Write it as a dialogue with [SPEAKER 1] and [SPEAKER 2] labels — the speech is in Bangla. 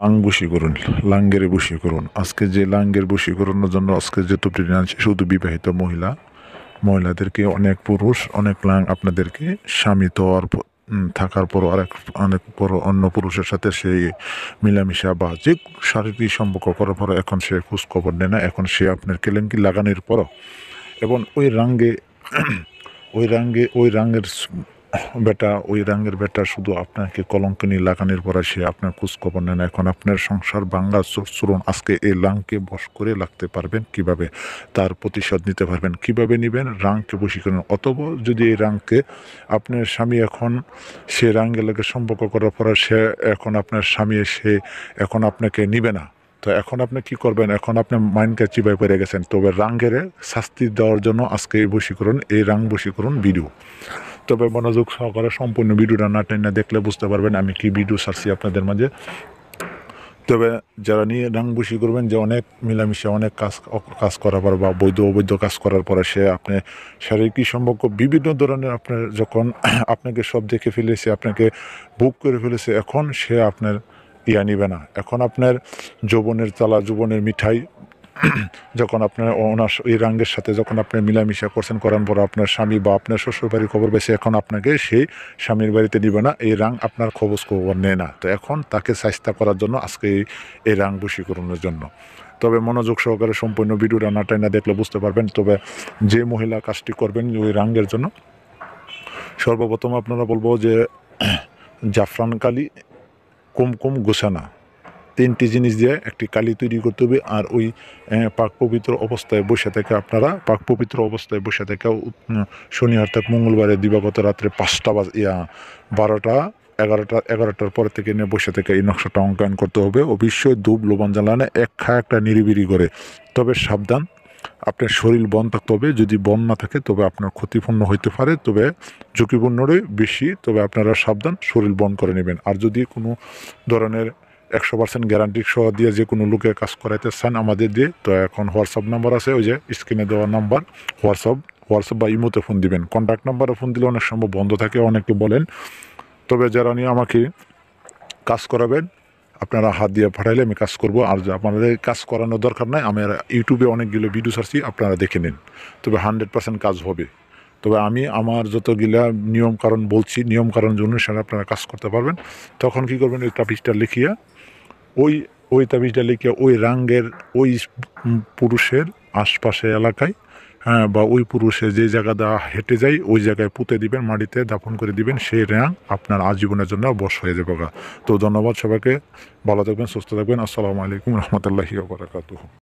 [SPEAKER 1] লাং বশীকরণ, লাঙ্গের বশীকরণ। আজকে যে লাঙ্গের বশীকরণের জন্য আজকে যে টপিকটি আনছি, শুধু বিবাহিত মহিলাদেরকে অনেক পুরুষ অনেক লাং আপনাদেরকে স্বামী তো আর থাকার পর অনেক বড় অন্য পুরুষের সাথে সেই মিলামিশা বা যে শারীরিক সম্পর্ক করার পর এখন সে খোঁজ খবর নেয় না, এখন সে আপনার কেলেঙ্কি লাগানোর পরও এবং ওই রাঙ্গের বেটা শুধু আপনাকে কলঙ্কিনী লাগানোর পরে সে আপনার খোঁজখবর নেন। এখন আপনার সংসার ভাঙ্গা চুরন। আজকে এই রাংকে বশ করে রাখতে পারবেন কিভাবে, তার প্রতিশোধ নিতে পারবেন কিভাবে, নেবেন রাংকে বশীকরণ। অথবা যদি এই রাংকে আপনার স্বামী সে রাঙ্গের লাগে সম্পর্ক করার পরে সে এখন আপনার স্বামী সে এখন আপনাকে নিবে না, তো এখন আপনি কি করবেন? এখন আপনি মাইন্ডকে চিবাই পড়ে গেছেন, তবে রাঙ্গের শাস্তি দেওয়ার জন্য আজকে এই রাং বশীকরণ ভিডিও। তবে মনোযোগ সহকারে সম্পূর্ণ ভিডিওটা না টেনে দেখলে বুঝতে পারবেন আমি কি ভিডিও ছাড়ছি আপনাদের মাঝে। তবে যারা নিয়ে রাং বশী করবেন, যে অনেক মিলামিশা অনেক কাজ করার পর বা বৈধ অবৈধ কাজ করার পরে সে আপনি শারীরিক সম্পর্ক বিভিন্ন ধরনের আপনার যখন আপনাকে সব দেখে ফেলেছে, আপনাকে বুক করে ফেলেছে, এখন সে আপনার নিবে না। এখন আপনার যৌবনের চালা, যৌবনের মিঠাই যখন আপনার এই রাঙ্গের সাথে যখন আপনি মিলামিশা করছেন, করার পর আপনার স্বামী বা আপনার শ্বশুর বাড়ির খবর পেয়েছে, এখন আপনাকে সেই স্বামীর বাড়িতে দিবে না, এই রাং আপনার খবর নেয় না। তো এখন তাকে চেষ্টা করার জন্য আজকে এই রাং বশীকরণের জন্য। তবে মনোযোগ সহকারে সম্পূর্ণ ভিডিওটা না টাইনা দেখলে বুঝতে পারবেন। তবে যে মহিলা কাজটি করবেন ওই রাঙ্গের জন্য, সর্বপ্রথম আপনারা বলবো যে জাফরান কালি, কুমকুম, গোছানা, 3টি জিনিস দিয়ে একটি কালি তৈরি করতে হবে। আর ওই পাক পবিত্র অবস্থায় বসে থেকে আপনারা শনিবার থেকে মঙ্গলবারে দিবাগত রাত্রে 5টা 12টা 11টার পর থেকে নিয়ে বসে থেকে এই নকশাটা অঙ্কন করতে হবে। অবশ্যই ধূপ লবণ জ্বালানো একটা নিরিবিরি করে। তবে সাবধান, আপনার শরীর বন থাকতে হবে। যদি বন না থাকে তবে আপনার ক্ষতিপূর্ণ হইতে পারে, তবে ঝুঁকিপূর্ণরই বেশি। তবে আপনারা সাবধান, শরীর বন করে নেবেন। আর যদি কোনো ধরনের 100% গ্যারান্টি সহ দিয়ে যে কোনো লোকে কাজ করাইতে চান আমাদের দিয়ে, তো এখন হোয়াটসঅ্যাপ নাম্বার আছে, ওই যে স্ক্রিনে দেওয়া নাম্বার, হোয়াটসঅ্যাপ বা ইমোতে ফোন দিবেন। কন্ট্যাক্ট নাম্বারে ফোন দিলে অনেক সম্ভব বন্ধ থাকে, অনেকে বলেন। তবে যারা নিয়ে আমাকে কাজ করাবেন আপনারা হাত দিয়ে পাঠাইলে আমি কাজ করব। আর আপনাদের কাজ করানোর দরকার নাই, আমি ইউটিউবে অনেকগুলো ভিডিও ছাড়ছি, আপনারা দেখে নিন। তবে 100% কাজ হবে। তবে আমি আমার যতগুলা নিয়মকানুন বলছি, নিয়মকানুন অনুসারে আপনারা কাজ করতে পারবেন। তখন কি করবেন? ওই তাবিজটা লিখিয়া ওই রাঙ্গের ওই পুরুষের আশপাশে এলাকায়, হ্যাঁ, বা ওই পুরুষের যে জায়গাটা হেঁটে যায় ওই জায়গায় পুঁতে দিবেন, মাটিতে দাফন করে দিবেন। সেই রাং আপনার আজীবনের জন্য বশ হয়ে যাবে। তো ধন্যবাদ সবাইকে, ভালো থাকবেন, সুস্থ থাকবেন। আসসালামু আলাইকুম রহমতুল্লাহি ওয়া বারাকাতুহু।